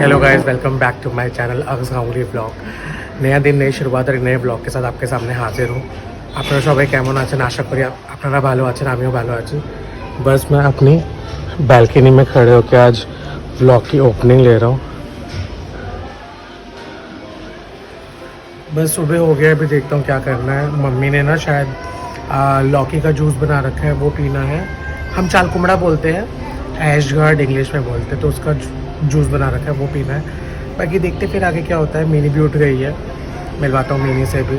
Hello guys, welcome back to my channel अक्स Ganguly blog. नया दिन, नई शुरुआत और एक नए ब्लॉग के साथ आपके सामने हाजिर हूँ। আপনারা সবাই কেমন আছেন? আশা করি আপনারা ভালো আছেন, আমিও ভালো আছি। बस मैं अपनी बैल्कनी में खड़े होकर आज ब्लॉग की ओपनिंग ले रहा हूँ। बस सुबह हो गया, अभी देखता हूँ क्या करना है। मम्मी ने ना शायद लौकी का जूस बना रखा है, वो पीना है। हम चाल कुमड़ा बोलते हैं, ऐश गार्ड इंग्लिश में बोलते हैं, तो उसका जूस बना रखा है, वो पीना है। बाकी देखते फिर आगे क्या होता है। मिनी भी उठ गई है, मिलवाता हूँ मिनी से भी।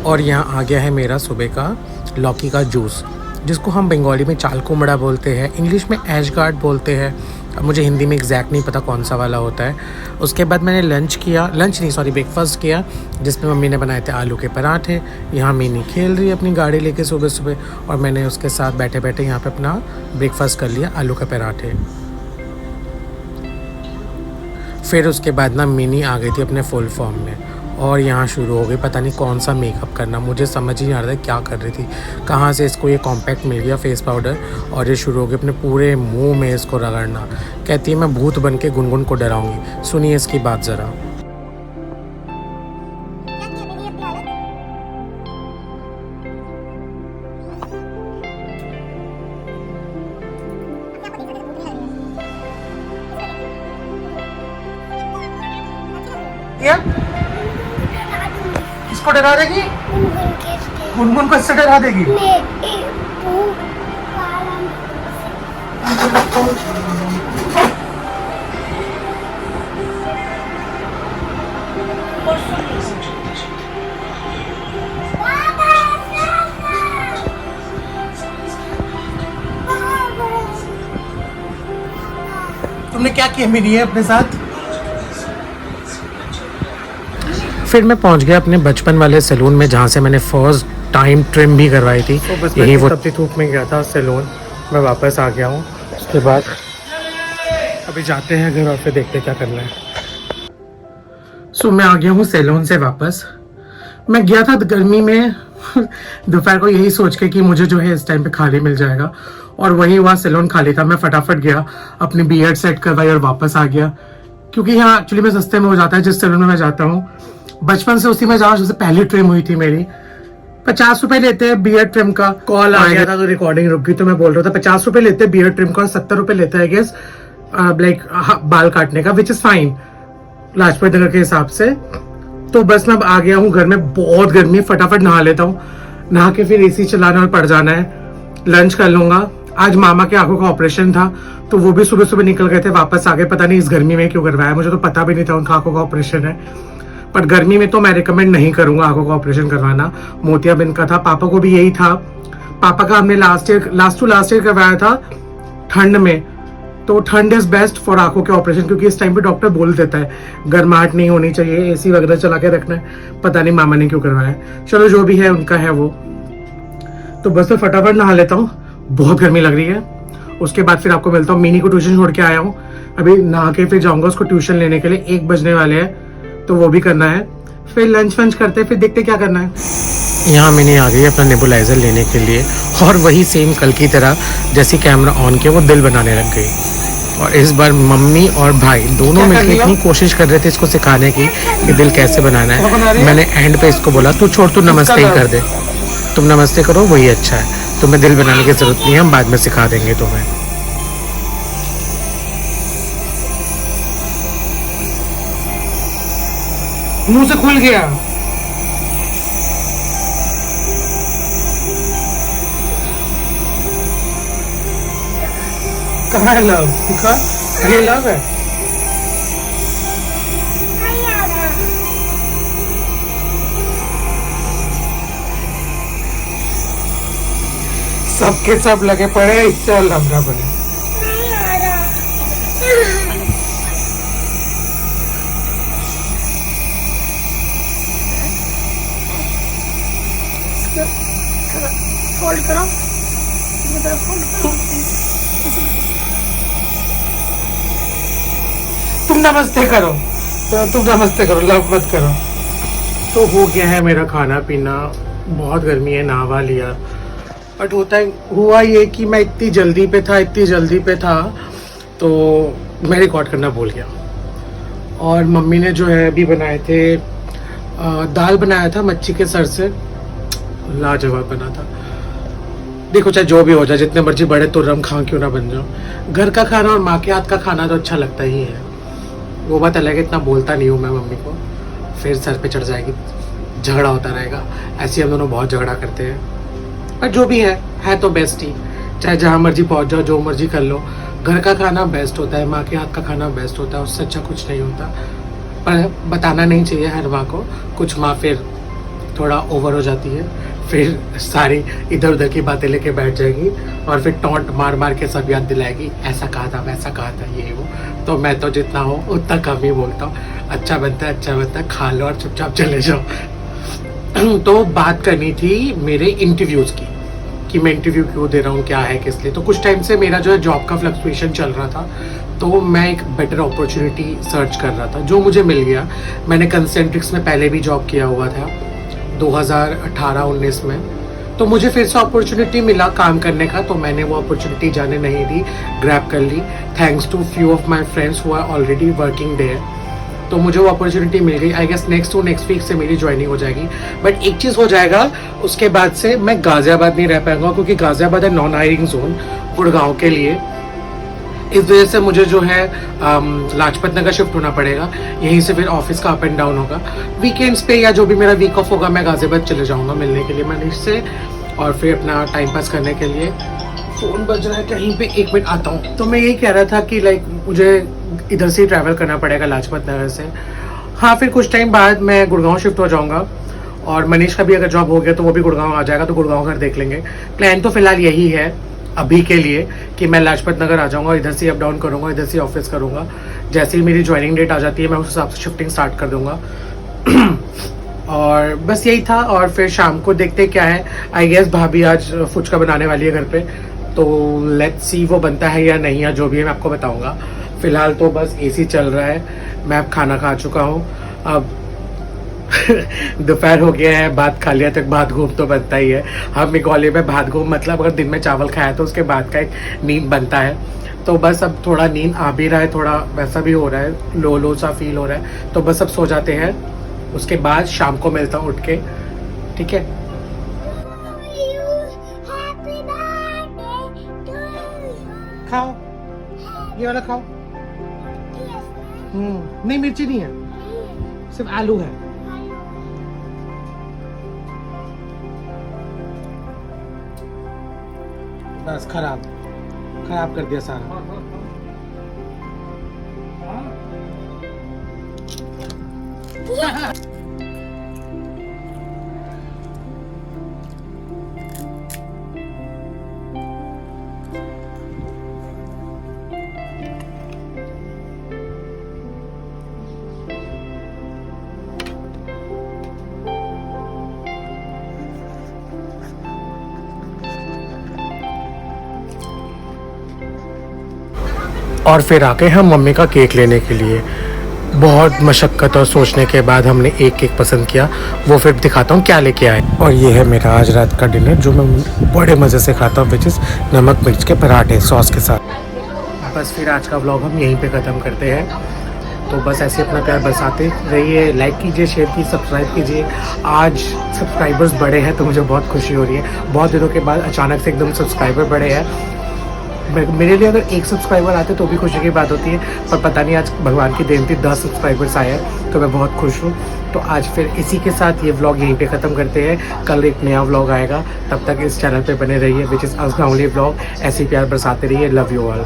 और यहाँ आ गया है मेरा सुबह का लौकी का जूस, जिसको हम बंगाली में चाल कुमड़ा बोलते हैं, इंग्लिश में ऐश गार्ड बोलते हैं। अब मुझे हिंदी में एग्जैक्ट नहीं पता कौन सा वाला होता है। उसके बाद मैंने ब्रेकफास्ट किया, जिसमें मम्मी ने बनाए थे आलू के पराठे। यहाँ मिनी खेल रही है अपनी गाड़ी लेके सुबह सुबह, और मैंने उसके साथ बैठे बैठे यहाँ पे अपना ब्रेकफास्ट कर लिया, आलू के पराठे। फिर उसके बाद ना मिनी आ गई थी अपने फुल फॉर्म में, और यहाँ शुरू हो गई पता नहीं कौन सा मेकअप करना। मुझे समझ ही नहीं आ रहा था क्या कर रही थी, कहाँ से इसको ये कॉम्पैक्ट मिल गया फेस पाउडर, और ये शुरू हो गई अपने पूरे मुंह में इसको रगड़ना। कहती है मैं भूत बन के गुनगुन को डराऊंगी। सुनिए इसकी बात ज़रा। किसको डरा देगी? गुनगुन को इससे डरा देगी? तुमने क्या किया मेरी अपने साथ? फिर मैं पहुंच गया अपने बचपन वाले सैलून में, जहाँ से मैंने फर्स्ट टाइम ट्रिम भी करवाई थी। तो बस यही वो तपती धूप में गया था सैलून, मैं वापस आ गया हूँ। उसके बाद अभी जाते हैं घर और फिर देखते हैं क्या करना है। सो मैं आ गया हूँ सैलून से वापस। मैं गया था गर्मी में दोपहर को, यही सोच के कि मुझे जो है इस टाइम पे खाली मिल जाएगा, और वही हुआ, सैलून खाली था। मैं फटाफट गया, अपनी बियर्ड सेट करवाई और वापस आ गया, क्योंकि यहाँ एक्चुअली में सस्ते में हो जाता है जिस सैलून में मैं जाता हूँ। बचपन से उसी में जाऊँ, जैसे पहली ट्रिम हुई थी मेरी। 50 रुपए लेते हैं बियर्ड ट्रिम का। कॉल आ गया था तो रिकॉर्डिंग रुक गई, तो मैं बोल रहा था 50 रुपए लेते हैं बियर्ड ट्रिम का, और 70 रुपए लेता है गेस लाइक बाल काटने का, which is fine Lajpat Nagar के हिसाब से। तो बस मैं आ गया हूँ घर में, बहुत गर्मी, फटाफट नहा लेता हूँ। नहा के फिर एसी चलाना और पड़ जाना है, लंच कर लूंगा। आज मामा के आंखों का ऑपरेशन था, तो वो भी सुबह सुबह निकल गए थे, वापस आ गए। पता नहीं इस गर्मी में क्यों करवाया, मुझे तो पता भी नहीं था उनका आंखों का ऑपरेशन है। पर गर्मी में तो मैं रिकमेंड नहीं करूंगा आंखों का ऑपरेशन करवाना। मोतियाबिंद का था, पापा को भी यही था। पापा का हमने लास्ट ईयर करवाया था ठंड में। तो ठंड इज बेस्ट फॉर आंखों के ऑपरेशन, क्योंकि इस टाइम पे डॉक्टर बोल देता है गर्माहट नहीं होनी चाहिए, एसी वगैरह चला के रखना है। पता नहीं मामा ने क्यों करवाया, चलो जो भी है उनका है वो। तो बस मैं फटाफट नहा लेता हूँ, बहुत गर्मी लग रही है। उसके बाद फिर आपको मिलता हूँ। मिनी को ट्यूशन छोड़ के आया हूँ, अभी नहा के फिर जाऊंगा उसको ट्यूशन लेने के लिए। 1 बजने वाले हैं, तो वो भी करना है। फिर लंच वंच करते हैं, फिर देखते क्या करना है। यहाँ मिनी आ गई अपना नेबुलाइजर लेने के लिए, और वही सेम कल की तरह जैसे कैमरा ऑन किया वो दिल बनाने लग गई। और इस बार मम्मी और भाई दोनों मिलकर इतनी कोशिश कर रहे थे इसको सिखाने की कि दिल कैसे बनाना है। मैंने एंड पे इसको बोला तू छोड़, तू नमस्ते ही कर दे, तुम नमस्ते करो वही अच्छा है, तुम्हें दिल बनाने की जरूरत नहीं है, हम बाद में सिखा देंगे तुम्हें। मुंह से खुल गया। कहाँ है लव? दिखा, ये लव है। सबके सब लगे पड़े, इससे लव ना बने। फोल्ड करो, तुम नमस्ते करो, लव मत करो। तो हो गया है मेरा खाना पीना, बहुत गर्मी है, नहावा लिया। बट हुआ ये कि मैं इतनी जल्दी पे था तो मैं रिकॉर्ड करना भूल गया। और मम्मी ने जो है अभी बनाए थे दाल बनाया था मच्छी के सर से, लाजवाब बना था। देखो चाहे जो भी हो जाए, जितने मर्जी बड़े तुर्रम खां क्यों ना बन जाओ, घर का खाना और माँ के हाथ का खाना तो अच्छा लगता ही है। वो बात अलग है, इतना बोलता नहीं हूँ मैं मम्मी को, फिर सर पे चढ़ जाएगी, झगड़ा होता रहेगा। ऐसे हम दोनों बहुत झगड़ा करते हैं, पर जो भी है तो बेस्ट ही। चाहे जहाँ मर्जी पहुँच जाओ, जो मर्जी कर लो, घर का खाना बेस्ट होता है, माँ के हाथ का खाना बेस्ट होता है, उससे अच्छा कुछ नहीं होता। पर बताना नहीं चाहिए हर माँ को, कुछ माँ फिर थोड़ा ओवर हो जाती है, फिर सारी इधर उधर की बातें लेके बैठ जाएगी और फिर टॉन्ट मार मार के सब याद दिलाएगी, ऐसा कहा था वैसा कहा था ये वो। तो मैं तो जितना हो उतना कम ही बोलता हूँ, अच्छा बनता है खा लो और चुपचाप चले जाओ। तो बात करनी थी मेरे इंटरव्यूज़ की, कि मैं इंटरव्यू क्यों दे रहा हूँ, क्या है, किस लिए। तो कुछ टाइम से मेरा जो है जॉब का फ्लक्चुएशन चल रहा था, तो मैं एक बेटर अपॉर्चुनिटी सर्च कर रहा था, जो मुझे मिल गया। मैंने कंसेंट्रिक्स में पहले भी जॉब किया हुआ था 2018-19 में, तो मुझे फिर से अपॉर्चुनिटी मिला काम करने का, तो मैंने वो अपॉर्चुनिटी जाने नहीं दी, ग्रैब कर ली, thanks to few of my friends who are already working there. तो मुझे वो अपॉर्चुनिटी मिल गई। आई गेस नेक्स्ट वीक से मेरी ज्वाइनिंग हो जाएगी। बट एक चीज़ हो जाएगा, उसके बाद से मैं गाज़ियाबाद नहीं रह पाऊंगा, क्योंकि गाज़ियाबाद है नॉन हायरिंग जोन गुड़गांव के लिए। इस वजह से मुझे जो है लाजपत नगर शिफ्ट होना पड़ेगा, यहीं से फिर ऑफिस का अप एंड डाउन होगा। वीकेंड्स पे या जो भी मेरा वीक ऑफ होगा, मैं गाज़ियाबाद चले जाऊँगा मिलने के लिए मनीष से, और फिर अपना टाइम पास करने के लिए। फ़ोन बज रहा है कहीं पे, 1 मिनट आता हूँ। तो मैं यही कह रहा था कि लाइक मुझे इधर से ही ट्रैवल करना पड़ेगा लाजपत नगर से। हाँ, फिर कुछ टाइम बाद मैं गुड़गांव शिफ्ट हो जाऊँगा, और मनीष का भी अगर जॉब हो गया तो वो भी गुड़गांव आ जाएगा, तो गुड़गांव घर देख लेंगे। प्लान तो फिलहाल यही है अभी के लिए, कि मैं लाजपत नगर आ जाऊँगा, इधर से अप डाउन करूँगा, इधर से ऑफिस करूँगा। जैसे ही मेरी ज्वाइनिंग डेट आ जाती है, मैं उस हिसाब से शिफ्टिंग स्टार्ट कर दूँगा। और बस यही था। और फिर शाम को देखते क्या है। आई गेस भाभी आज फुचका बनाने वाली है घर पे, तो लेट्स सी वो बनता है या नहीं, या जो भी है मैं आपको बताऊंगा। फिलहाल तो बस एसी चल रहा है, मैं अब खाना खा चुका हूँ। अब दोपहर हो गया है, भात खा लिया, तो भात घूम तो बनता ही है। हम मेघालय में भात घूम मतलब अगर दिन में चावल खाया तो उसके बाद का एक नींद बनता है। तो बस अब थोड़ा नींद आ भी रहा है, थोड़ा वैसा भी हो रहा है, लो सा फील हो रहा है। तो बस अब सो जाते हैं, उसके बाद शाम को मिलता हूँ उठ के, ठीक है। खाओ, ये वाला खाओ। नहीं, मिर्ची नहीं है, सिर्फ आलू है। बस खराब कर दिया सारा। और फिर आके हम मम्मी का केक लेने के लिए, बहुत मशक्क़त और सोचने के बाद हमने एक केक पसंद किया। वो फिर दिखाता हूँ क्या लेके आए। और ये है मेरा आज रात का डिनर, जो मैं बड़े मज़े से खाता हूँ, विच इज़ नमक मिर्च के पराठे सॉस के साथ। बस फिर आज का व्लॉग हम यहीं पे ख़त्म करते हैं। तो बस ऐसे अपना प्यार बरसाते रहिए, लाइक कीजिए, शेयर कीजिए, सब्सक्राइब कीजिए। आज सब्सक्राइबर्स बढ़े हैं तो मुझे बहुत खुशी हो रही है। बहुत दिनों के बाद अचानक से एकदम सब्सक्राइबर बढ़े हैं। मेरे लिए अगर 1 सब्सक्राइबर आते तो भी खुशी की बात होती है, पर पता नहीं आज भगवान की देन थी 10 सब्सक्राइबर्स आए हैं, तो मैं बहुत खुश हूँ। तो आज फिर इसी के साथ ये व्लॉग यहीं पे ख़त्म करते हैं। कल एक नया व्लॉग आएगा, तब तक इस चैनल पे बने रहिए, विच इज़ असगांवली व्लॉग। ऐसे प्यार बरसाते रहिए। Love you all.